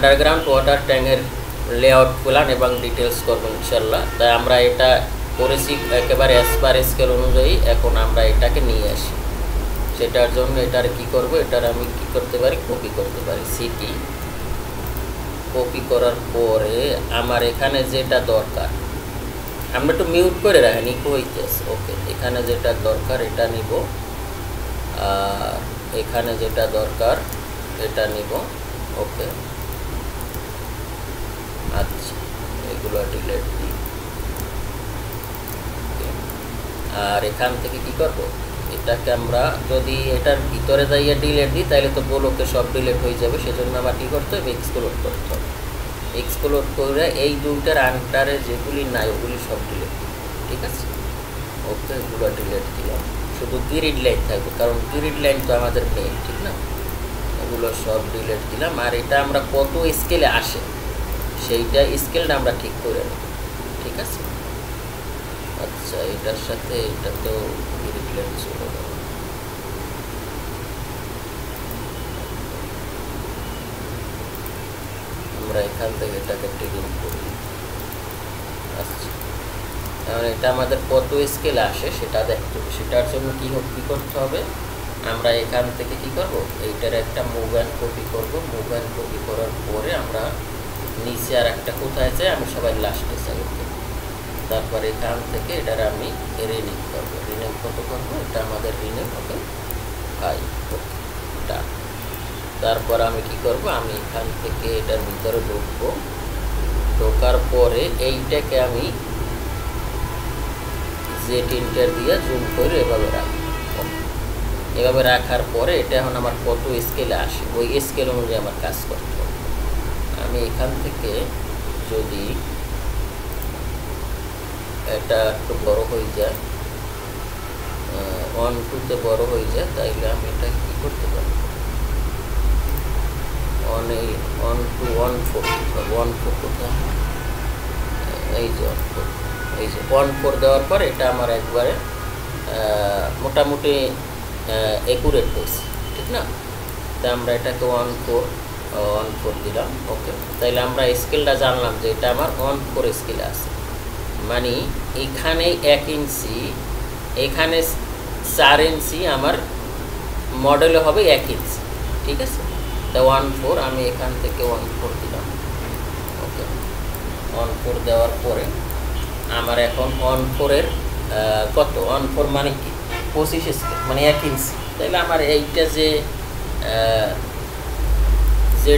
Underground water ট্যাঙ্কের layout plan এবং details করবো ইনশাল্লাহ। তাই আমরা এটা করেছি একেবারে অ্যাজ স্কেল অনুযায়ী। এখন আমরা এটাকে নিয়ে আসি, সেটার জন্য এটার কি করব, এটার আমি কি করতে পারি, কপি করতে পারি। সিটি কপি করার পরে আমার এখানে যেটা দরকার, আমরা একটু মিউট করে রাখেন, ইকো হইতেছে। ওকে, এখানে যেটা দরকার এটা নিব, আর এখানে যেটা দরকার এটা নিব। ওকে, আচ্ছা, এগুলো ডিলিট দিই। আর এখান থেকে কি করব, এটাকে আমরা যদি এটার ভিতরে যাইয়ে ডিলিট দিই তাহলে তো ব্লকে সব ডিলিট হয়ে যাবে। সেজন্য আমার কী করতে হবে, এক্সপ্লোর করতে হবে। এক্সপ্লোর করে এই দুইটার আন্ডারে যেগুলি নাই ওগুলি সব ডিলিট দিই। ঠিক আছে, ওকে, এগুলো ডিলিট দিলাম। শুধু গ্রিড লাইন থাকবে, কারণ গ্রিড লাইন তো আমাদের মেইন, ঠিক না? এগুলো সব ডিলিট দিলাম। আর এটা আমরা কত স্কেলে আসে সেইটা স্কেলটা আমরা ঠিক করে নেব। ঠিক আছে, আচ্ছা, এটার সাথে এটা তো গ্রিড লাইন চলে গেল। আমরা এখান থেকে এটাকে টেকিং করি। আচ্ছা, তাহলে এটা আমাদের কত স্কেল আসে সেটা দেখতে হবে। সেটার জন্য কী করতে হবে, আমরা এখান থেকে কি করব, এইটার একটা মুভ অ্যান্ড কপি করব। মুভ অ্যান্ড কপি করার পরে আমরা নিচে আর একটা কোথায় চাই, আমি সবাই লাস্টে চাই। তারপরে এখান থেকে এটার আমি রিনেম করবো। রিনেম কত করবো, এটা আমাদের রিনেম হবে হাই। ওকে, তারপর আমি কি করব, আমি এখান থেকে এটার ভিতরে ঢুকবো। ঢোকার পরে এইটাকে আমি জেড ইন্টার দিয়ে জুম করে এভাবে রাখবো। এভাবে রাখার পরে এটা এখন আমার কত স্কেলে আসে ওই স্কেল অনুযায়ী আমার কাজ করতে হবে। আমি এখান থেকে যদি এটা একটু বড় হয়ে যায়, 1-2 বড় হয়ে যায়, তাইলে আমি এটা কি করতে পারি, 1-2-1-4 কোথায়, এই যে 1-4, এই যে 1-4 দেওয়ার পর এটা আমার একবারে মোটামুটি অ্যাকুরেট হয়েছে, ঠিক না? তাই আমরা এটাকে 1-4 দিলাম। ওকে, তাইলে আমরা স্কেলটা জানলাম যে এটা আমার 1-4 স্কেলে আছে। মানে এখানে 1 ইঞ্চি, এখানে 4 ইঞ্চি, আমার মডেলে হবে 1 ইঞ্চি। ঠিক আছে, তা 1-4 আমি এখান থেকে 1-4 দিলাম। ওকে, 1-4 দেওয়ার পরে আমার এখন 1-4-এর কত, 1-4 মানে কি 25 স্কেল, মানে 1 ইঞ্চি। তাইলে আমার এইটা যে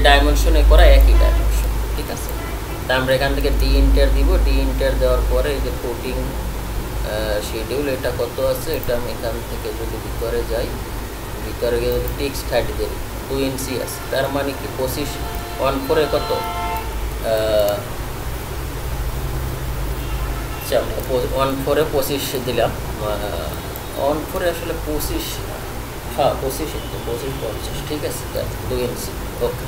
ডাইমেনশনে করা একই ডাইমেনশন। ঠিক আছে, তা আমরা এখান থেকে ডি ইন্টার দিব। ডি ইন্টার দেওয়ার পরে এই যে কোটিং শিডিউল এটা কত আছে, এটা আমি এখান থেকে যদি ভিতরে যাই, ভিতরে গিয়ে যদি টেক্সট হাইট দিই 2 ইঞ্চি আছে, তার মানে কি 25, 1-4-এ কত, 1-4-এ 25 দিলাম। 1-4-এ আসলে 25, হ্যাঁ 25-50, ঠিক আছে, 2 ইঞ্চি। ওকে,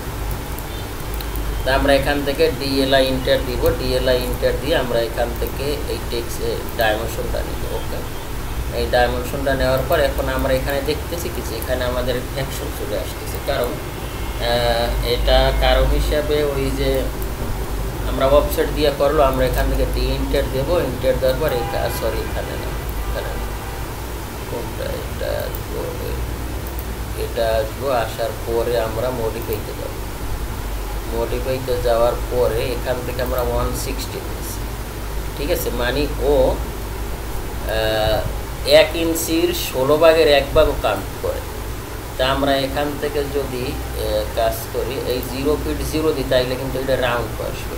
তা আমরা এখান থেকে ডিএলআই ইন্টার দিব। ডিএলআই ইন্টার দিয়ে আমরা এখান থেকে এই টেক্সটের ডাইমেনশনটা নিব। ওকে, এই ডাইমেনশনটা নেওয়ার পর এখন আমরা এখানে দেখতেছি কিছু, এখানে আমাদের অ্যাকশন চলে আসতেছে। কারণ এটা কারণ হিসাবে ওই যে আমরা অফসেট দিয়ে করলো, আমরা এখান থেকে ডি ইন্টার দেবো। ইন্টার দেওয়ার পর সরি এখানে না, এখানে কোনটা, এটা আসবো। আসার পরে আমরা মডিফাইতে যাব। মডিফাইতে যাওয়ার পরে এখান থেকে আমরা 160 নিয়েছি। ঠিক আছে, মানে ও 1 ইঞ্চির 16 ভাগের 1 ভাগও কাউন্ট করে। তা আমরা এখান থেকে যদি কাজ করি, এই 0 ফিট 0 দিই, তাইলে কিন্তু এটা রাউন্ড আসবে।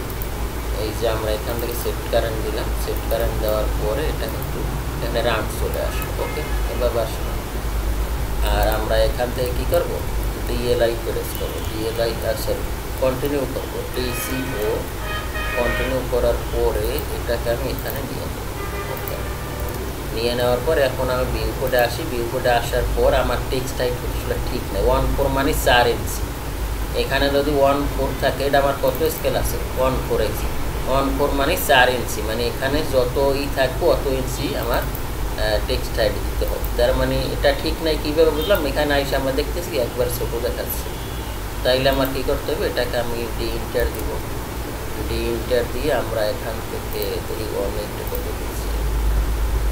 এই যে আমরা এখান থেকে সেট কারেন্ট দিলাম। সেট কারেন্ট দেওয়ার পরে এটা কিন্তু এখানে রাউন্ড চলে আসবে। ওকে, এভাবে আসবে। আর আমরা এখান থেকে কী করবো, ডিএলআই প্রেস করবো। ডিএলআই সরি কন্টিনিউ করবো, টিসিও কন্টিনিউ করার পরে এটাকে আমি এখানে নিয়ে নেব। ওকে, নিয়ে নেওয়ার পর এখন আমি ভিউ কোডে আসি। ভিউ কোডে আসার পর আমার টেক্সট টাইপ আসলে ঠিক নেই। 1-4 মানে 4 ইঞ্চি। এখানে যদি 1-4 থাকে, এটা আমার কত স্কেল আছে, 1-4 ইঞ্চি। 1-4 মানে 4 ইঞ্চি, মানে এখানে যত থাকবো অত ইঞ্চি আমার টেক্সট টাইপ দিতে হবে। তার মানে এটা ঠিক নাই। কীভাবে বুঝলাম, এখানে আইসে আমরা দেখতেছি একবার ছোটো দেখাচ্ছে। তাইলে আমার কি করতে হবে, এটাকে আমি ডি ইন্টার দিব, ডি ইন্টার দিয়ে আমরা এখান থেকে এই 180 কত দিচ্ছি,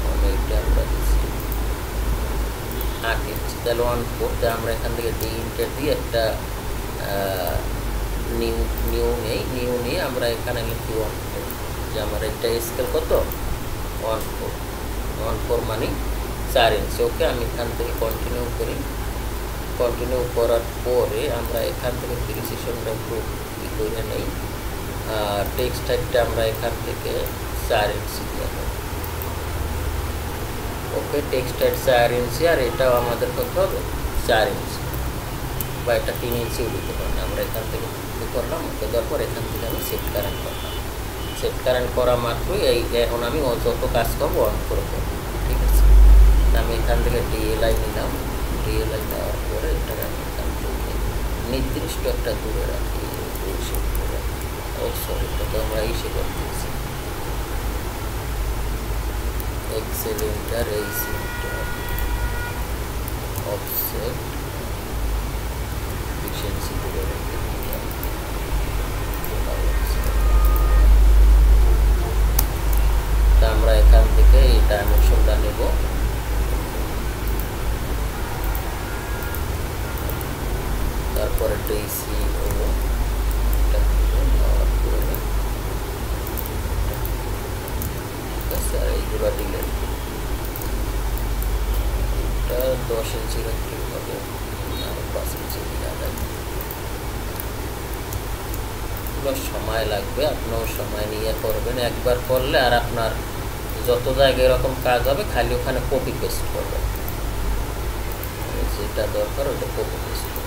180 আমরা দিচ্ছি 8 ইঞ্চি, তাহলে 1/4, আমরা এখান থেকে ডি ইন্টার দিয়ে একটা নিউ নিয়ে আমরা এখানে লিখি 1/4, যে আমার একটা স্কেল কত 1/4 মানে 4 ইঞ্চি। ওকে, আমি এখান থেকে কন্টিনিউ করি, কন্টিনিউ করার পরে আমরা এখান থেকে প্রিসিশনটা একটু ই করে নেই, টেক্সট হাইটটা আমরা এখান থেকে 4 ইঞ্চি দিয়ে দেবো। ওকে, টেক্সট হাইট 4 ইঞ্চি, আর এটাও আমাদের কত হবে 4 ইঞ্চি, বা এটা 3 ইঞ্চিও দিতে পারি। আমরা এখান থেকে কী করলাম, ওকে দেওয়ার পর এখান থেকে আমি সেট কারেন্ট করলাম, সেট কারেন্ট করা মাত্রই এখন আমি যত কাজ করবো অন করে করবো। ঠিক আছে, আমি এখান থেকে ডিএলআই নিলাম, ডিএলআই নেওয়ার পরে এটাকে আমি এখান থেকে নির্দিষ্ট একটা দূরে রাখি, সরি, এটা তো আমরা ইসে করতেছি এক্সেলেন্টার এই সেন্টার অফসেট এফিশিয়েন্সি দূরে রেখে দিলাম। তা আমরা এখান থেকে এই ডাইমেনশনটা নেব, তারপরে ডিসি হলো এইগুলো দিলেন, এটা 10 ইঞ্চি রাখতে হবে, 5 ইঞ্চি দেওয়া লাগবে। এগুলো সময় লাগবে, আপনিও সময় নিয়ে করবেন, একবার করলে আর আপনার যত জায়গায় এরকম কাজ হবে খালি ওখানে কপি পেস্ট করবেন, যেটা দরকার ওটা কপি পেস্ট করবেন।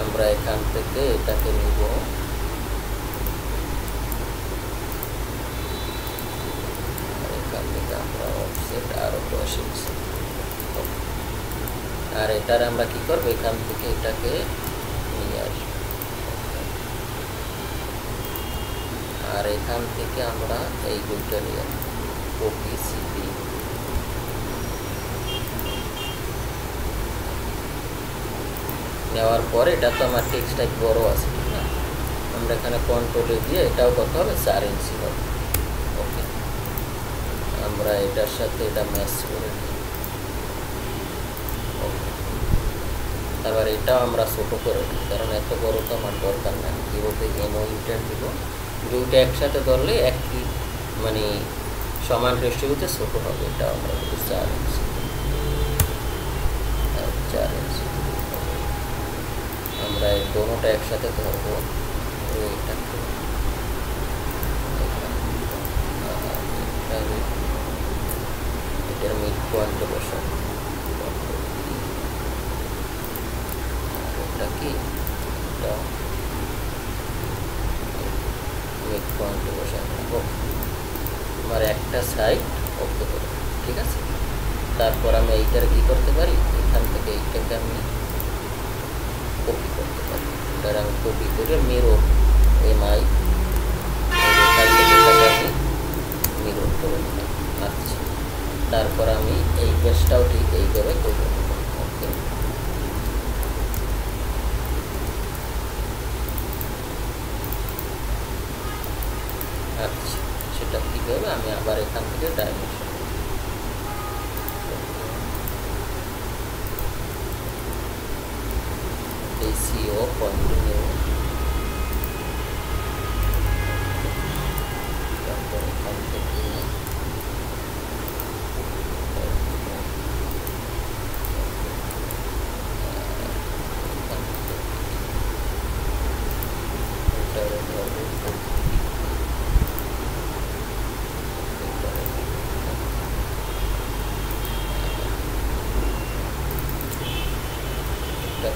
আমরা এখান থেকে এটাকে নিব, এখান থেকে আমরা অফসেট আরো 10 ইঞ্চি, আর এটার আমরা কি করবো, এখান থেকে এটাকে নিয়ে আসবো, আর এখান থেকে আমরা এই দুইটা নিয়ে কপি সিপি, নেওয়ার পরে এটা তো আমার টেক্সট টাইপ বড় আছে, ঠিক না, আমরা এখানে কন্ট্রোলে দিয়ে এটাও কত হবে 4 ইঞ্চি হবে। ওকে, আমরা এটার সাথে এটা ম্যাচ করে নিই। ওকে, তারপর এটাও আমরা ছোটো করে দিই, কারণ এত বড় তো আমার দরকার না, কীভাবে এনো ইন্টার দিব, দুইটা একসাথে ধরলে একই মানে সমান রেশিওতে ছোটো হবে। এটা আমরা 4 ইঞ্চি, 4 ইঞ্চি আমরা এই দোনোটা একসাথে ধরবো, এটার মিড পয়েন্টে বসাবো, এটা কি মিড পয়েন্টে বসাবো, আমার একটা সাইড ওকে করবো। ঠিক আছে, তারপর আমি এইটার কি করতে পারি, এখান থেকে এইটাকে আমি কপি করতে পারি, এটার আমি কপি করে মিরো এমআই আমি মিরর করে নিলাম। আচ্ছা, তারপর আমি এই পেজটাও ঠিক এইভাবে করে নেব। ওকে, আচ্ছা, সেটা কীভাবে আমি আবার এখান থেকে ডাইমেনশন DCO কন্টিনিউ, তারপর এখান থেকে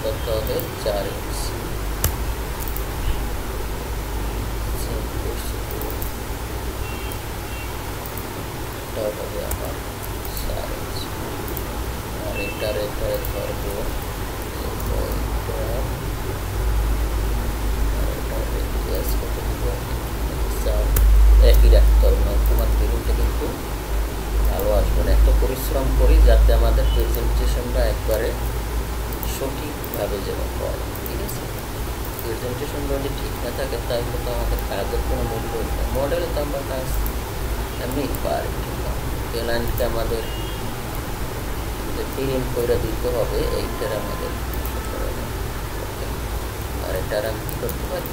করতে হবে 4 ইঞ্চি, হবে আমার 4 ইঞ্চি, আর এটার ধরবো একই রাখতে হবে না, তোমার বেলুনটা কিন্তু ভালো এইভাবে যেন হয়, ঠিক আছে। প্রেজেন্টেশন যদি ঠিক না থাকে তাহলে তো আমাদের কাজের কোনো মূল্য নেই। মডেলে তো আমরা কাজ এমনি পারি, ঠিক না। প্ল্যানকে আমাদের যে প্রিন্ট করে দিতে হবে এইটার আমাদের, আর এটার আমি কী করতে পারি,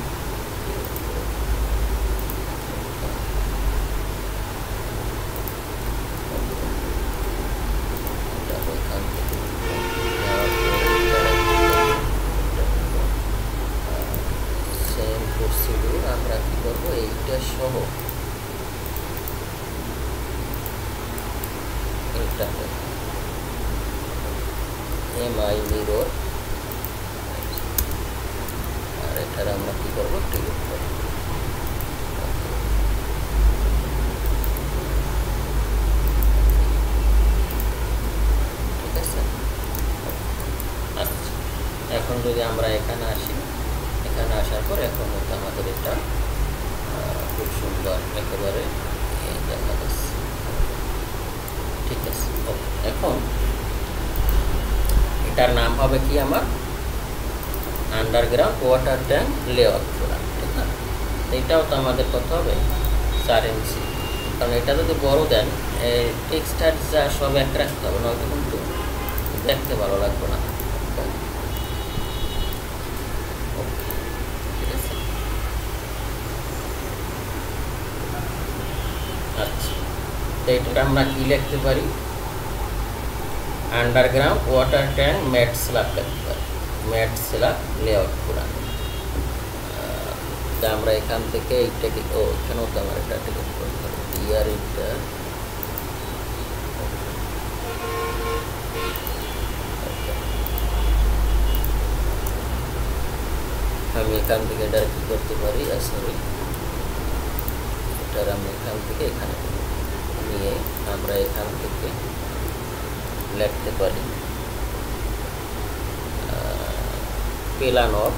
সেম প্রসিডিউর আমরা কী করবো, এইটা সহ এটা এমআই মিরর, আর এটার আমরা কী করবো, ডিলিট করবো। ঠিক আছে। আচ্ছা, এখন যদি আমরা এখানে আসি, এখানে আসার পর এখন হচ্ছে আমাদের এটা খুব সুন্দর একেবারে দেখা যাচ্ছে, ঠিক আছে। ওকে, এখন এটার নাম হবে কি আমার underground water tank layout plan, ঠিক না। এইটাও তো আমাদের কত হবে, 4 ইঞ্চি, কারণ এটা যদি বড় দেন টেক্সটার যা সব এক রাখতে হবে, নয়তো কিন্তু দেখতে ভালো লাগবে না। ঠিক আছে। আচ্ছা, তো এটা আমরা কি লিখতে পারি, underground water tank mat slab লিখতে পারি, ম্যাট স্ল্যাব লেআউট প্ল্যান। তা আমরা এখান থেকে এইটাকে, এখানেও তো আমার এটা ডিলিট করতে হবে, ইয়ার এটা আমি এখান থেকে এটা কী করতে পারি, সরি, এটার আমি এখান থেকে এখানে নিয়ে আমরা এখান থেকে লিখতে পারি প্ল্যান অফ,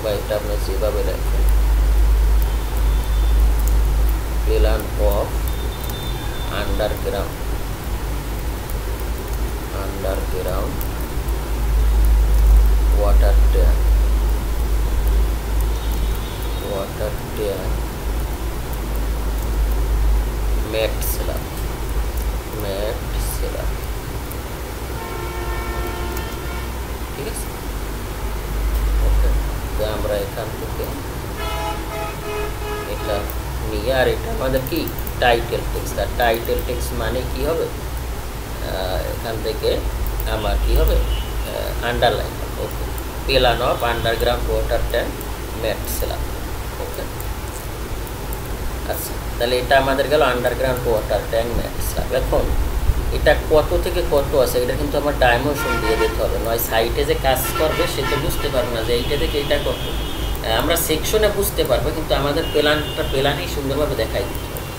বা এটা আপনি যেভাবে লেখেন, plan of underground water tank mat slab, ঠিক আছে। ওকে, তো আমরা এখান থেকে এটা নিয়ে, আর এটা আমাদের কি টাইটেল টেক্সট, আর টাইটেল টেক্সট মানে কি হবে, এখান থেকে আমার কি হবে, underline. Okay, plan of underground water tank mat slab. Okay, আচ্ছা, তাহলে এটা আমাদের গেল underground water tank mat slab. এখন এটা কত থেকে কত আছে এটা কিন্তু আমার ডাইমেনশন দিয়ে দিতে হবে, নয় সাইটে যে কাজ করবে সে তো বুঝতে পারবে না যে এইটা থেকে এটা কত। আমরা সেকশনে বুঝতে পারবো, কিন্তু আমাদের প্ল্যানেই সুন্দরভাবে দেখাই দিতে হবে।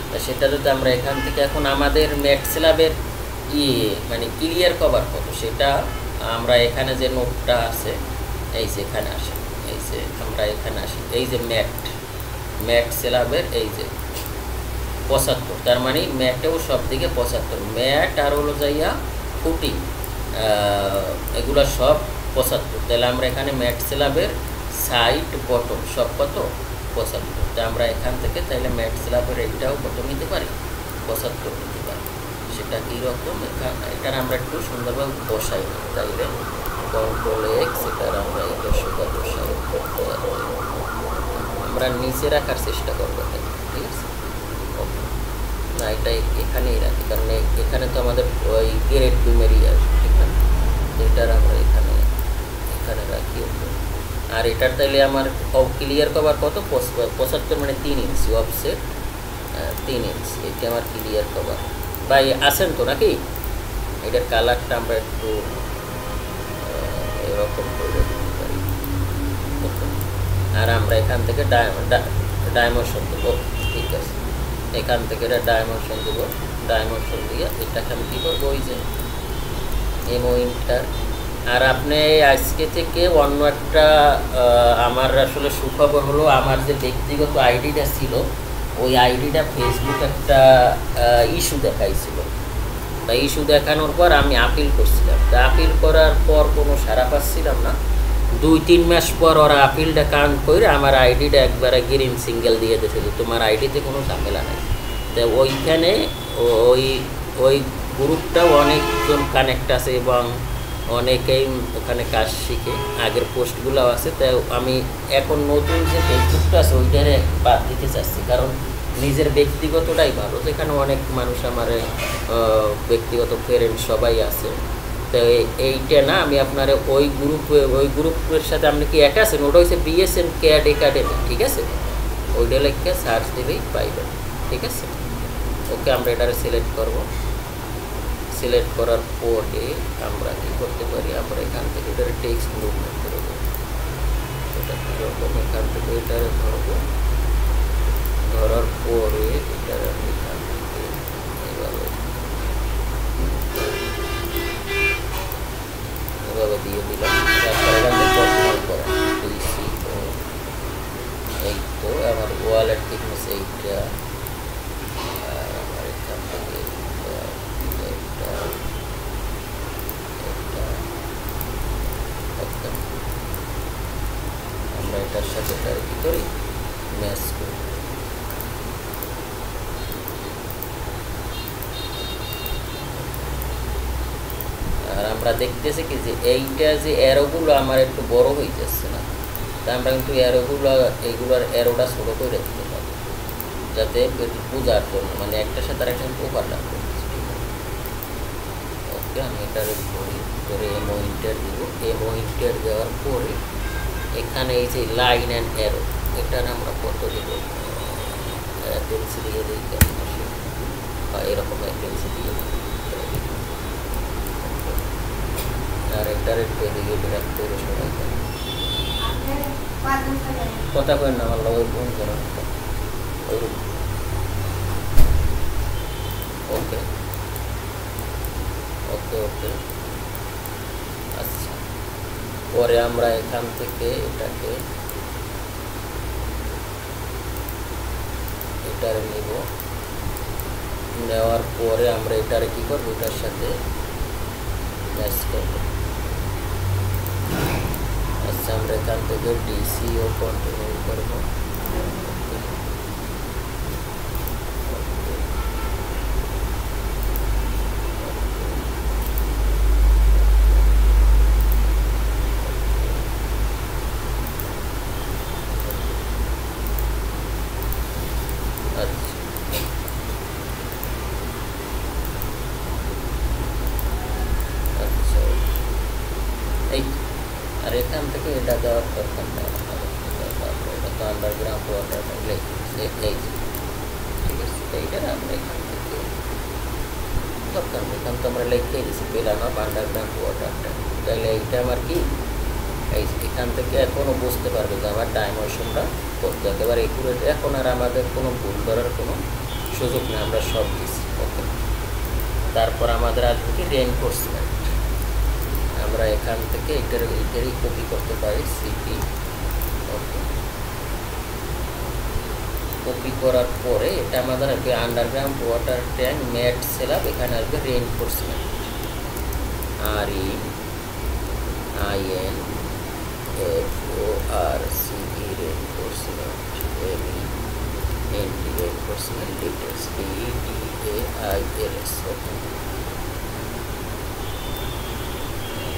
তা সেটা যদি আমরা এখান থেকে, এখন আমাদের ম্যাট স্ল্যাবের মানে ক্লিয়ার কভার কত, সেটা আমরা এখানে যে নোটটা আছে, এই যে এখানে আসে, এই যে আমরা এখানে আসি, এই যে ম্যাট স্ল্যাবের এই যে 75, তার মানে ম্যাটেও সব দিকে 75, ম্যাট আর হলো যাইয়া ফুটিং, এগুলো সব 75। তাহলে আমরা এখানে ম্যাট স্ল্যাবের সাইড বটম সব কত, 75। তা আমরা এখান থেকে তাহলে ম্যাট স্ল্যাবের এইটাও কত নিতে পারি, 75 নিতে পারি। সেটা কীরকম, এটার আমরা একটু সুন্দরভাবে বসাই, তাইলে কন্ট্রোল এক্স, এটার আমরা এটা সোজা বসাই, আমরা নিচে রাখার চেষ্টা করবো, ঠিক আছে। না, এটা এখানেই রাখি, কারণ এখানে তো আমাদের ওই গ্রেড বিমেরই আসবে, ঠিক না। এটার আমরা এখানে রাখি। আর এটার তাইলে আমার ক্লিয়ার কভার কত, 75, মানে 3 ইঞ্চি অফসেট, 3 ইঞ্চি, এটা আমার ক্লিয়ার কভার। ভাই আসেন তো নাকি, এটার কালারটা আমরা একটু এরকম করে দিতে পারি। আর আমরা এখান থেকে ডাইমেনশন দেবো, ঠিক আছে। এখান থেকে এটা ডাইমেনশন দেবো, ডাইমেনশন দিয়ে এটাকে আমি কী করবো, ওই যে এমও ইন্টার। আর আপনি আজকে থেকে অন্য একটা, আমার আসলে সুখবর হলো, আমার যে ব্যক্তিগত আইডিটা ছিল, ওই আইডিটা ফেসবুক একটা ইস্যু দেখাইছিল, বা ইস্যু দেখানোর পর আমি আপিল করছিলাম, তা আপিল করার পর কোনো সাড়া পাচ্ছিলাম না। 2-3 মাস পর ওরা আপিলটা কাউন্ট করে আমার আইডিটা একবারে গ্রিন সিঙ্গেল দিয়ে দিয়েছে যে তোমার আইডিতে কোনো ঝামেলা নেই। তো ওইখানে ওই ওই গ্রুপটাও অনেকজন কানেক্ট আছে এবং অনেকেই ওখানে কাজ শিখে, আগের পোস্টগুলো আছে। তাই আমি এখন নতুন যে ফেসবুকটা আছে ওইটারে বাদ দিতে চাচ্ছি, কারণ নিজের ব্যক্তিগতটাই ভালো, যেখানে অনেক মানুষ আমার ব্যক্তিগত ফ্রেন্ড সবাই আছে। তো এইটা না, আমি আপনার ওই গ্রুপের সাথে আপনি কি অ্যাড আছেন, ওটা হচ্ছে বিএসএন ক্যাড একাডেমি, ঠিক আছে? ওইটা লিখে সার্চ দিলেই পাইবেন, ঠিক আছে? ওকে, আমরা এটারে সিলেক্ট করব। সিলেক্ট করার পরে আমরা কী করতে পারি, আমরা এখান থেকে এটার টেক্সট মুভমেন্ট করে দেবো। এটা কীরকম, এখান থেকে এটারে ধরবো, ধরার পরে এটার আমি এখান থেকে এভাবে দিয়ে দিলাম। তারপর এখান থেকে পছন্দ করা ডিসি, এই তো আমার ওয়ালেট থিকনেস এইটা, আর আমার এখান থেকে আমরা এটার সাথে এটার কি করি, ম্যাচ করি। আর আমরা দেখতেছি কি যে এইটা যে অ্যারোগুলো আমার একটু বড় হয়ে যাচ্ছে না, তা আমরা কিন্তু এইগুলোর অ্যারোটা ছোটো করে দিতে পারি, যাতে বোঝার জন্য, মানে একটার সাথে আর একটা ওভারল্যাপ করতেছি। ওকে, আমি এটার করে এমও ইন্টার দিব। এমও ইন্টার দেওয়ার পরে এখানে এই যে লাইন অ্যান্ড অ্যারো, এটার আমরা কত দেব, পেন্সিল দিয়ে দিই, বা এরকম পেন্সিল দিয়ে দিই। আর এটার একটু এদিকে রাখতে হবে সবাই, কথা করেন না আমার লোক ফোন করেন। ওকে ওকে ওকে, আচ্ছা। পরে আমরা এখান থেকে এটারে নিব, নেওয়ার পরে আমরা এটারে কি করবো, এটার সাথে ম্যাচ করব। আচ্ছা, আমরা এখান থেকে ডিসিও কন্টিনিউ করব। আর এখান থেকে এটা দেওয়ার দরকার নেই, এটা তো আন্ডারগ্রাউন্ড ওয়াটার এই, ঠিক আছে? এইটা আমরা এখান থেকে দরকার নেই, এখান তো আমরা লিখে দিচ্ছি পেলাম অফ আন্ডারগ্রাউন্ড ওয়াটারটা। তাহলে এইটা আমার কি, এই এখান থেকে এখনও বুঝতে পারবে যে আমার ডাইমেনশনটা করতে একেবারে একুরেট। এখন আর আমাদের কোনো ভুল করার কোনো সুযোগ নেই, আমরা সব দিচ্ছি। ওকে, তারপর আমাদের আসবে কি রেইনফোর্সমেন্ট। আমরা এখান থেকে এটারই কপি করতে পারি, সিপি। ওকে, কপি করার পরে এটা আমাদের আসবে underground water tank mat slab, এখানে আসবে reinforcement, REINFORCE reinforcement, reinforcement details, DETAILS। Okay,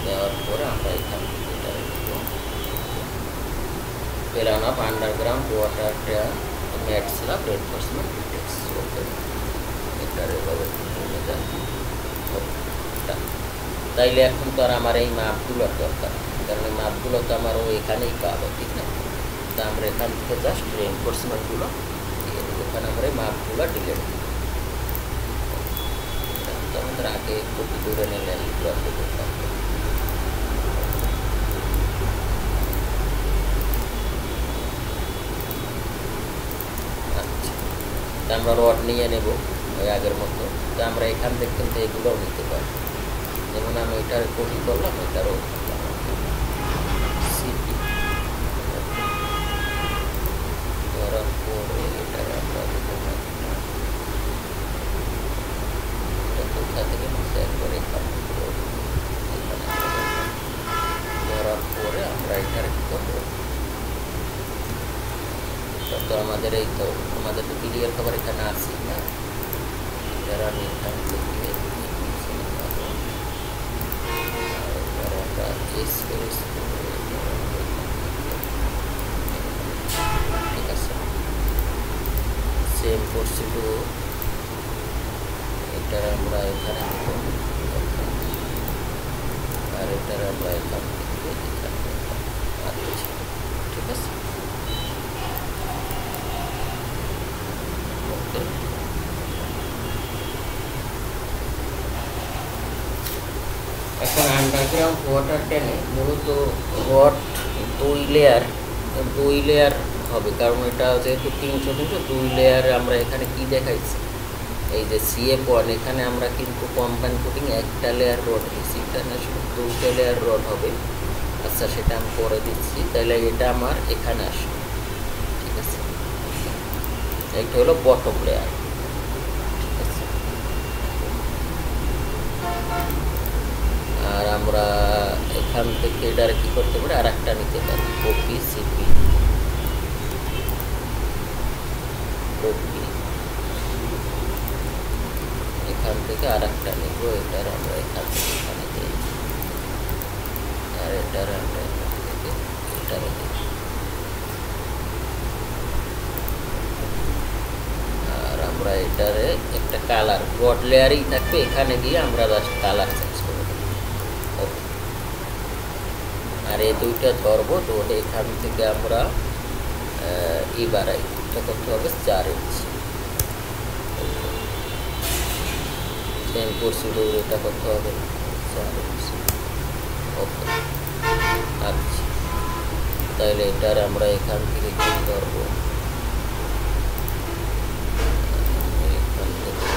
দেওয়ার পরে আমরা এখান থেকে এটা পেলাম of underground water tank mat slab reinforcement details. Okay, এটার এভাবে তাইলে এখন তো আর আমার এই মাপগুলোর দরকার, কারণ এই মাপগুলো তো আমার এখানেই পাবো, ঠিক না? তা আমরা এখান থেকে জাস্ট রেইনফোর্সমেন্টগুলো দিয়ে দেবো, এখানে আমরা এই মাপগুলো ডিলিট দিই। আমাদের আগে কপি করে নিলে এইগুলো করতে হবে। আমরা রড নিয়ে নেব ওই আগের মতো, তো আমরা এখান থেকে কিন্তু এগুলোও নিতে পারি। যেমন আমি এটার কপি করলাম, এটারও সিপি করার পরে এটার আমরা এটা থেকে নিচে একবার এখানে ধরার পরে আমরা এটার কি করবো, তো আমাদের এই তো আমাদের তো ক্লিয়ার খবর এখানে আসি না, এটার আমি এখান থেকে আমরা ঠিক আছে সেম প্রসিডিউর এটার আমরা এখানে আর এটার আমরা এখান থেকে ঠিক আছে। এখন আন্ডারগ্রাউন্ড ওয়াটার ট্যানে মূলত রড দুই লেয়ার হবে, কারণ এটা যেহেতু 300 2 লেয়ার আমরা এখানে কি দেখাইছি, এই যে CF1 এখানে আমরা কিন্তু কম্বাইন কোটিং একটা লেয়ার রড দিচ্ছি, এখানে শুধু 2টা লেয়ার রড হবে। আচ্ছা সেটা আমি পরে দিচ্ছি, তাহলে এটা আমার এখানে আসবে ঠিক আছে, এটা হলো বটম লেয়ার ঠিক আছে। আর আমরা এখান থেকে এটার কি করতে পারি, আর একটা নিতে পারি কপি সিপি কপি, এখান থেকে আর একটা নিব, এটার আমরা এখান থেকে এখানে দিই, আর এটার আমরা এখান থেকে এটারে দিই, আর আমরা এটারে একটা কালার রড লেয়ারই থাকবে, এখানে গিয়ে আমরা জাস্ট কালার চেঞ্জ করে দেব। ওকে, আর এই দুইটা ধরবো, তো এখান থেকে আমরা বাড়াই, এটা করতে হবে 4 ইঞ্চি, সেম প্রসিডিউর এটা করতে হবে 4 ইঞ্চি। ওকে আচ্ছা, তাহলে এটার আমরা এখান থেকে কি ধরবো, এখান থেকে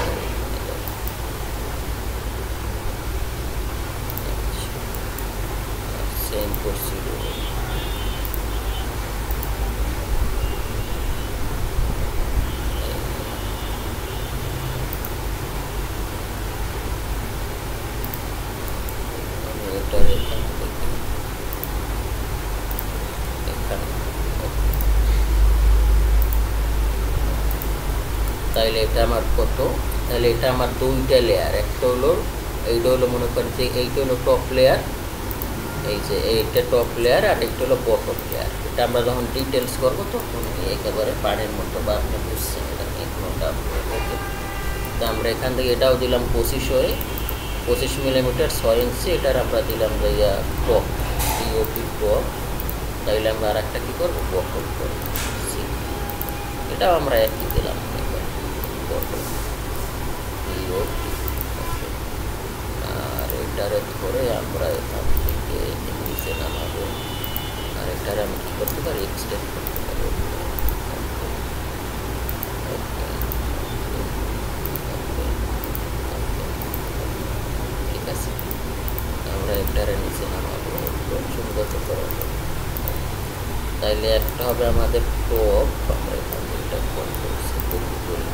সেম প্রসিডিউর তাহলে এটা আমার কত, তাহলে এটা আমার 2টা লেয়ার, একটা হলো এইটা হলো মনে করেন যে এইটা হলো টপ লেয়ার, এই যে এইটা টপ লেয়ার, আর একটা হলো বটম লেয়ার। এটা আমরা যখন ডিটেলস করবো তখন একেবারে পাড়ের মতো বা আপনি বুঝছেন এটা কোনটা। তো আমরা এখান থেকে এটাও দিলাম 25 মিলিমিটার 6 ইঞ্চি, এটার আমরা দিলাম ভাইয়া টপ ডিওপি টপ, তাইলে আমরা আর একটা কী করবো বটম করবো, এটাও আমরা একই দিলাম বটম ডিওপি, আর এটারে ধরে আমরা এখান থেকে নিচে নামাবো, আর এটারে আমি কী করতে পারি এক্সটেন্ড করতে পারি। ঠিক আছে, আমরা এটারে নিচে নামাবো সুন্দর করার জন্য। তাইলে একটা হবে আমাদের টপ, আমরা এখান থেকে এটা কন্ট্রোল সি কপি করি,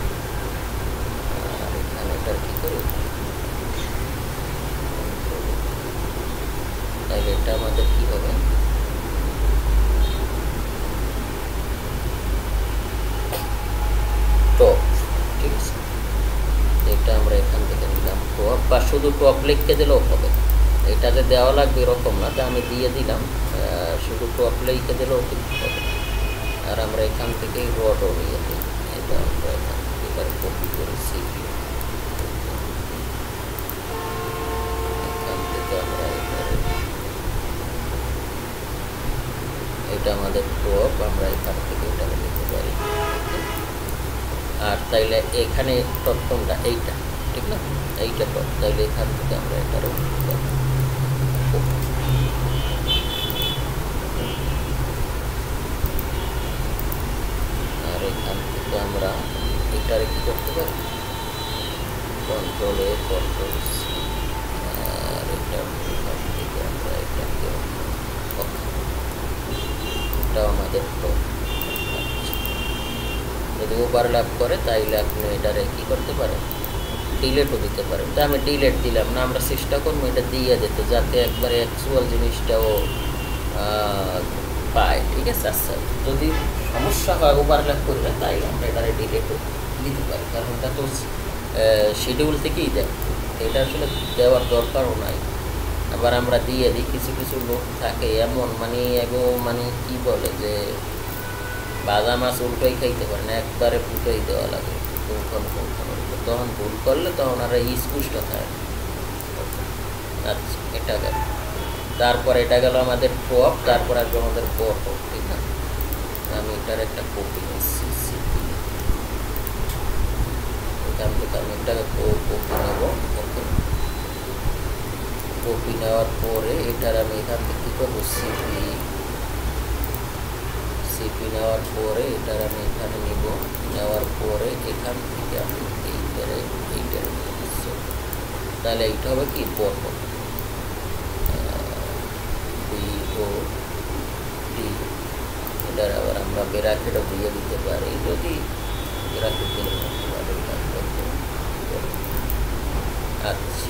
আর এখানে এটার কী করি, তাইলে এটা আমাদের কি হবে টপ। ঠিক আছে, এটা আমরা এখান থেকে নিলাম টপ, বা শুধু টপ লিখে দিলেও হবে, এটাতে দেওয়া লাগবে এরকম না, তা আমি দিয়ে দিলাম, শুধু টপ লিখে দিলেও কিন্তু হবে। আর আমরা এখান থেকে রডও নিয়ে দিই, এটা আমরা এখান থেকে এবার কপি করে সিপি, এখান থেকে আমরা এটা আমাদের টপ, আমরা এখান থেকে এটা নিতে পারি। আর তাইলে এখানে টপ কোনটা, এইটা ঠিক না, এইটা টপ, তাইলে এখান থেকে আমরা এটারও আর এখান থেকে আমরা এটারে কি করতে পারি কন্ট্রোল এ কন্ট্রোল সি, আর এটা এখান থেকে আমরা এটাকে এটাও আমাদের টপ। যদি ওভারল্যাপ করে তাইলে আপনি এটারে কি করতে পারেন ডিলেটও দিতে পারেন, তো আমি ডিলেট দিলাম না, আমরা চেষ্টা করবো এটা দিয়ে দিতে যাতে একবারে অ্যাকচুয়াল জিনিসটাও পায়। ঠিক আছে, আচ্ছা যদি সমস্যা হয় ওভারল্যাপ করবে তাই আমরা এটারে ডিলেটও দিতে পারি, কারণ এটা তো শিডিউল থেকেই দেয়, এটা আসলে দেওয়ার দরকারও নাই। আবার আমরা দিয়ে দিই, কিছু কিছু লোক থাকে এমন মানে এগো মানে কি বলে যে বাদা মাছ উল্টোই খাইতে পারে না, একবারে ফুটোই দেওয়া লাগে তখন ভুল করলে তখন আর স্পুষ্ট থাকে। আচ্ছা এটা গেল, তারপর এটা গেল আমাদের টপ, তারপর আসবে আমাদের বটম। ঠিক না, আমি এটার একটা কপি নিচ্ছি, এখান থেকে আমি এটাকে কপি নেব। ওকে, কপি নেওয়ার পরে এটার আমি এখান থেকে কী করবো, সিপি নেওয়ার পরে এটার আমি এখানে নিব, নেওয়ার পরে এখান থেকে আমি এইটারে নিয়ে নিচ্ছি, তাহলে এইটা হবে কি বটম, এটার আবার আমরা ব্র্যাকেটও দিয়ে দিতে পারি, যদি ব্র্যাকেট দিলে আচ্ছা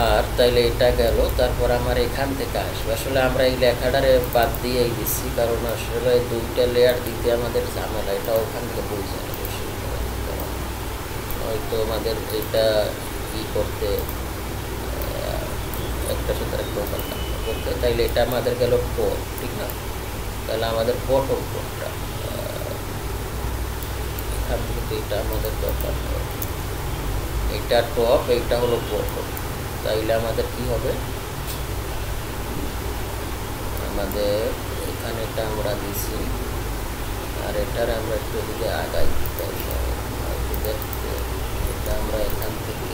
আর তাইলে এটা গেল, তারপর আমার এখান থেকে আসবে। আসলে আমরা এই লেখাটারে বাদ দিয়েই দিচ্ছি, কারণ আসলে দুইটা লেয়ার দিতে আমাদের ঝামেলা, এটা ওখান থেকে বুঝে না হয়তো আমাদের এটা ই করতে একটা সাথে একটা করতে, তাইলে এটা আমাদের গেল টপ। ঠিক না, তাহলে আমাদের বটম টপটা এখান থেকে এটা আমাদের দরকার, এটা টপ, এইটা হলো বটম। তাইলে আমাদের কি হবে, আমাদের এখানে এটা আমরা দিছি, আর এটার আমরা একটু এদিকে আগাই, দেখতে এটা আমরা এখান থেকে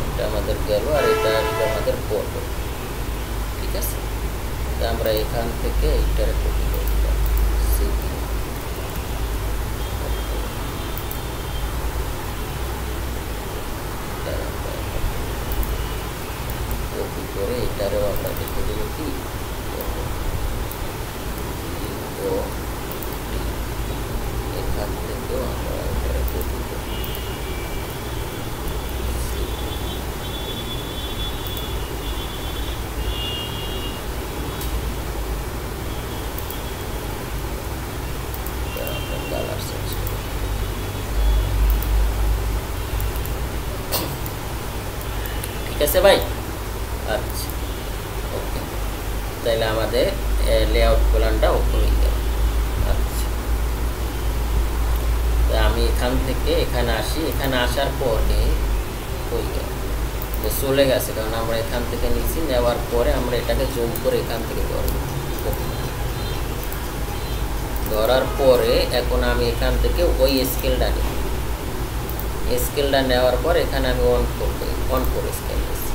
এটা আমাদের গেল, আর এটা আসবে আমাদের বটম। ঠিক আছে, আমরা এখান থেকে এইটার কপি করলাম, কপি করে এটারও আমরা দেখে দেবো কি এখান থেকেও আমরা এটারে কপি করি, ঠিক আছে ভাই। আচ্ছা ওকে, তাইলে আমাদের লেআউট প্ল্যানটা ওপেন হয়ে গেল। আচ্ছা, আমি এখান থেকে এখানে আসি, এখানে আসার পরে হয়ে গেল চলে গেছে, কারণ আমরা এখান থেকে নিচ্ছি, নেওয়ার পরে আমরা এটাকে জুম করে এখান থেকে ধরব, ধরার পরে এখন আমি এখান থেকে ওই স্কেলটা নিই, স্কেলটা নেওয়ার পর এখানে আমি অন করবো, অন করে স্কেল নিচ্ছি,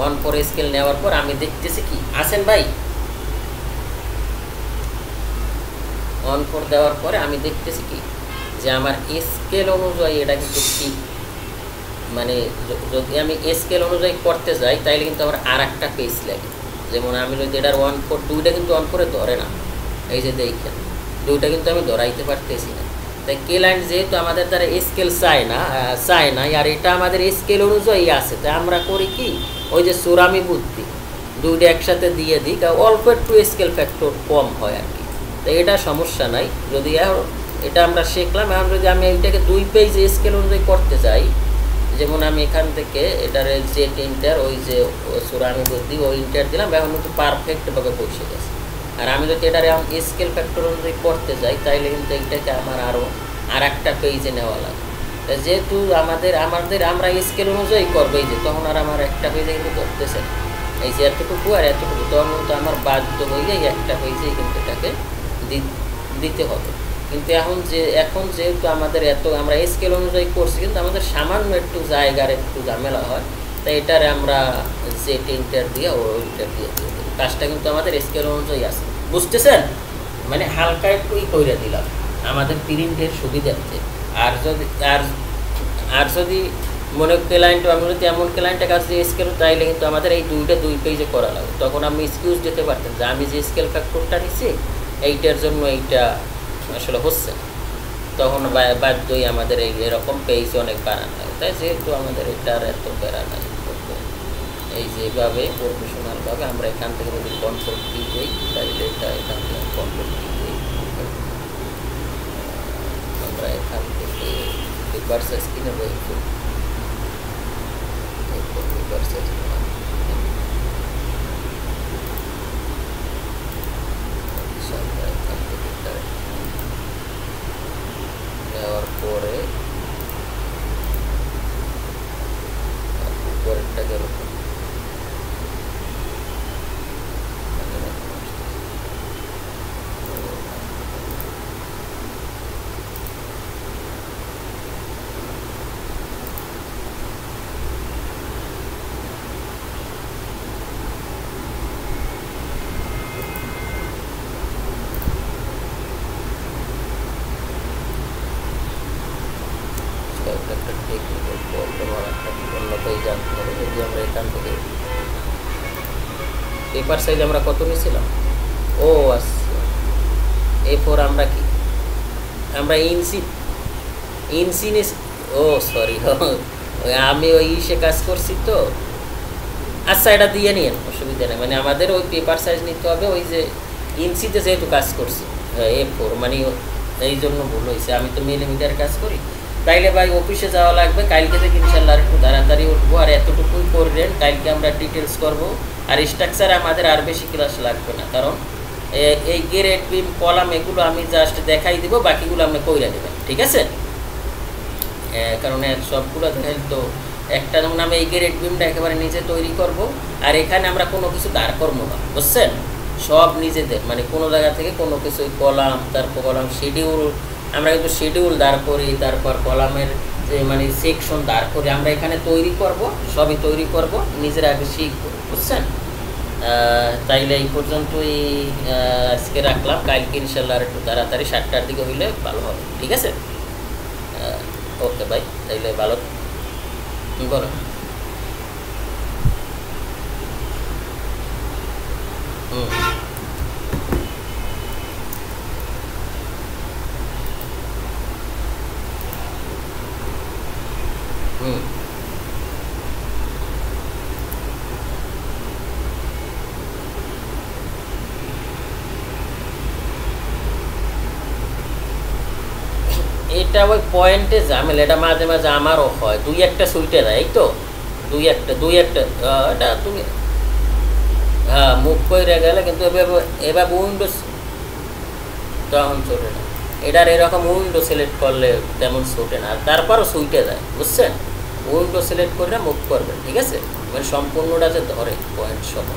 অন করে স্কেল নেওয়ার পর আমি দেখতেছি কি আসেন ভাই, অন করে দেওয়ার পরে আমি দেখতেছি কি যে আমার স্কেল অনুযায়ী এটা কিন্তু ঠিক, মানে যদি আমি স্কেল অনুযায়ী করতে যাই তাইলে কিন্তু আমার আর একটা পেজ লাগে, যেমন আমি যদি এটার অন করে দুইটা কিন্তু অন করে ধরে না, এই যে দেখেন দুইটা কিন্তু আমি ধরাইতে পারতেছি না, তাই কে লাইন যেহেতু আমাদের দ্বারা স্কেল চায় না, আর এটা আমাদের স্কেল অনুযায়ী আছে, তাই আমরা করি কি ওই যে সুরামি বুদ্ধি দুইটা একসাথে দিয়ে দিই, অল্প একটু স্কেল ফ্যাক্টর কম হয় আর কি, তাই এটা সমস্যা নাই। যদি এটা আমরা শিখলাম, এখন যদি আমি এইটাকে দুই পেজ স্কেল অনুযায়ী করতে চাই, যেমন আমি এখান থেকে এটার যে ইন্টার ওই যে সুরামি বুদ্ধি ওই ইন্টার দিলাম, এখন কিন্তু পারফেক্টভাবে বসে গেছে। আর আমি যদি এটার এখন স্কেল ফ্যাক্টর অনুযায়ী করতে যাই তাইলে কিন্তু এইটাকে আমার আরও আর একটা পেজে নেওয়া লাগে, যেহেতু আমরা স্কেল অনুযায়ী করবো, এই যে তখন আর আমার একটা পেজে কিন্তু ধরতেছে না, এই যে এতটুকু আর এতটুকু, তখন কিন্তু আমার বাধ্য হয়ে একটা পেজেই কিন্তু এটাকে দিতে হবে। কিন্তু এখন যেহেতু আমাদের এত আমরা স্কেল অনুযায়ী করছি, কিন্তু আমাদের সামান্য একটু জায়গার একটু ঝামেলা হয়, তাই এটারে আমরা যে টেন্টার দিয়ে ওইটার দিয়ে দিয়ে দিই। কাজটা কিন্তু আমাদের স্কেল অনুযায়ী আছে, বুঝতেছেন? মানে হালকা একটু করে দিলাম আমাদের প্রিন্টের সুবিধার্থে। আর যদি আর যদি মনে ক্লায়েন্ট আমি যদি এমন ক্লায়েন্টের কাছে যে স্কেল চাইলে কিন্তু আমাদের এই দুই পেজে করা লাগে, তখন আমি এক্সকিউজ দিতে পারতাম যে আমি যে স্কেল ফ্যাক্টরটা নিচ্ছি এইটার জন্য এইটা আসলে হচ্ছে, তখন বাধ্যই আমাদের এরকম পেজ অনেক বাড়ানো হয়। তাই যেহেতু আমাদের এটার এত বেড়া নাই, এই যেভাবে প্রফেশনালভাবে আমরা এখান থেকে যদি কন্ট্রোল কি দিই, তাইলে এটা এখান থেকে কন্ট্রোল কি দিই, আমরা এখান থেকে পেপার সাইজ কিনে বই পেপার সাইজ দেওয়ার পরে উপরেরটা গেল পেপার সাইজ আমরা কত নিয়েছিলাম? ও আচ্ছা, A4 আমরা কি আমরা ইঞ্চি ও সরি, আমি ওই ইসে কাজ করছি তো। আচ্ছা, এটা দিয়ে নিন, অসুবিধা নেই। মানে আমাদের ওই পেপার সাইজ নিতে হবে ওই যে ইঞ্চিতে, যেহেতু কাজ করছি A4, মানে এই জন্য ভুল হয়েছে। আমি তো মিলিমিটার কাজ করি। তাইলে ভাই অফিসে যাওয়া লাগবে, কালকে থেকে ইনশাল্লাহ একটু তাড়াতাড়ি উঠবো। আর এতটুকুই করবেন, কালকে আমরা ডিটেলস করব। আর স্ট্রাকচার আমাদের আর বেশি ক্লাস লাগবে না, কারণ এই গ্রেড বিম কলাম এগুলো আমি জাস্ট দেখাই দিব, বাকিগুলো আপনি কইরা দেবেন, ঠিক আছে? কারণ সবগুলো দেখাই তো একটা, যেমন আমি এই গ্রেড বিমটা একেবারে নিজে তৈরি করব, আর এখানে আমরা কোনো কিছু দাঁড় করবো না, বুঝছেন? সব নিজেদের, মানে কোনো জায়গা থেকে কোনো কিছু কলাম, তারপর কলাম শিডিউল, আমরা কিন্তু শিডিউল দাঁড় করি, তারপর কলামের যে মানে সেকশন দাঁড় করি, আমরা এখানে তৈরি করব, সবই তৈরি করব, নিজেরা আগে শিখব, বুঝছেন? তাইলে এই পর্যন্তই আজকে রাখলাম। কালকে ইনশাল্লাহ আর একটু তাড়াতাড়ি 7টার দিকে হইলে ভালো হবে, ঠিক আছে? ওকে ভাই, তাইলে ভালো বলো। এটা ওই পয়েন্টে ঝামেলা, এটা মাঝে মাঝে আমারও হয়, দুই একটা সুইটে দেয়, এই তো দুই একটা এটা তুমি হ্যাঁ মুখ করে গেলে, কিন্তু এভাবে উইন্ডোজ তখন ছোটে না। এটার এরকম উইন্ডো সিলেক্ট করলে তেমন ছোটে না, আর তারপরও সুইটে যায়, বুঝছেন? উইন্ডো সিলেক্ট করে মুভ করবেন, ঠিক আছে? মানে সম্পূর্ণটা যে ধরে পয়েন্ট সহ,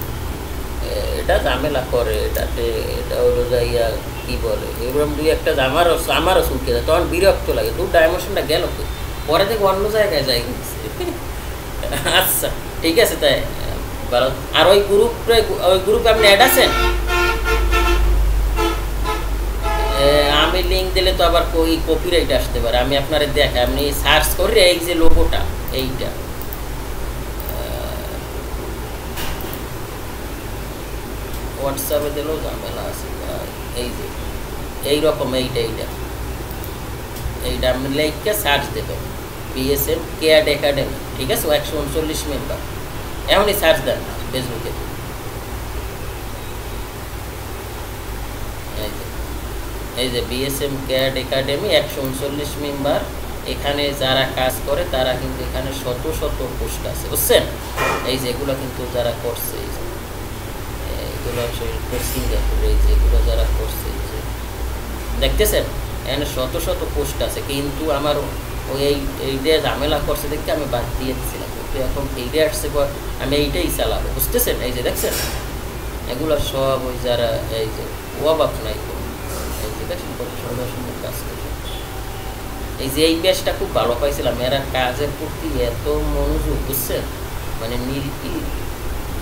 এটা ঝামেলা করে এটাতে। এটা হলো যাইয়া কী বলে, এরকম দুই একটা আমারও সুটকে যায়, তখন বিরক্ত লাগে, দু ডাইমেনশনটা গেল তো, পরে থেকে অন্য জায়গায় যাই। আচ্ছা ঠিক আছে, তাই ভালো। আর ওই গ্রুপে আপনি অ্যাড আছেন? আমি লিঙ্ক দিলে তো আবার ওই কপিরাইট আসতে পারে, আমি আপনারে দেখাই। আপনি সার্চ করে এই যে লোগোটা, এইটা হোয়াটসঅ্যাপে দিলেও ঝামেলা আছে। এই যে এইরকম এইটা আপনি লাইককে সার্চ দেবেন, BSM কেয়াড একাডেমি, ঠিক আছে? 139 মেম্বার, এমনই সার্চ দেন ফেসবুকে। এই যে BSM কেয়াড একাডেমি 139 মেম্বার, এখানে যারা কাজ করে তারা কিন্তু এখানে শত শত পোস্ট আছে, বুঝছেন? এই যে এগুলো কিন্তু যারা করছে, এগুলো সিঙ্গাপুরে, এই যেগুলো যারা করছে, যে দেখতেছেন এখানে শত শত পোস্ট আছে, কিন্তু আমার ওই এইটা ঝামেলা করছে দেখতে আমি বাদ দিয়ে দিচ্ছিলাম, কিন্তু এখন এইটা আসছে পর আমি এইটাই চালাবো, বুঝতেছেন? এই যে দেখছেন এগুলো সব ওই যারা এই যে অভাব নাই, এই যে দেখেন কত সুন্দর সুন্দর কাজ করে। এই যে এই ব্যাচটা খুব ভালো পাইছিলাম, এরা কাজের প্রতি এত মনোযোগ, বুঝছেন, মানে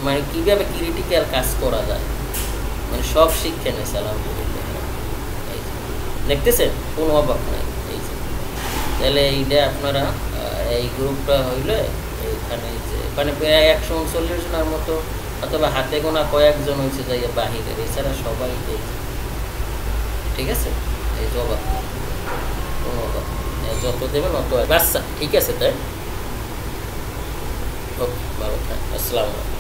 মানে কীভাবে ক্রিটিক্যাল কাজ করা যায়, মানে সব শিক্ষা নেই আলহামদুলিল্লাহ। এই যে দেখতেছেন কোনো অভাব নাই। এই যে তাহলে এইটা আপনারা এই গ্রুপটা হইলে এইখানে যে মানে প্রায় 139 জনের মতো, অথবা হাতে গোনা কয়েকজন হয়েছে যাই বাহিরের, এছাড়া সবাই এই, ঠিক আছে, এই জবাব কোনো অভাব, যত দেবেন অত। আচ্ছা ঠিক আছে, তাই ওকে, ভালো থাকেন, আসসালামু আলাইকুম।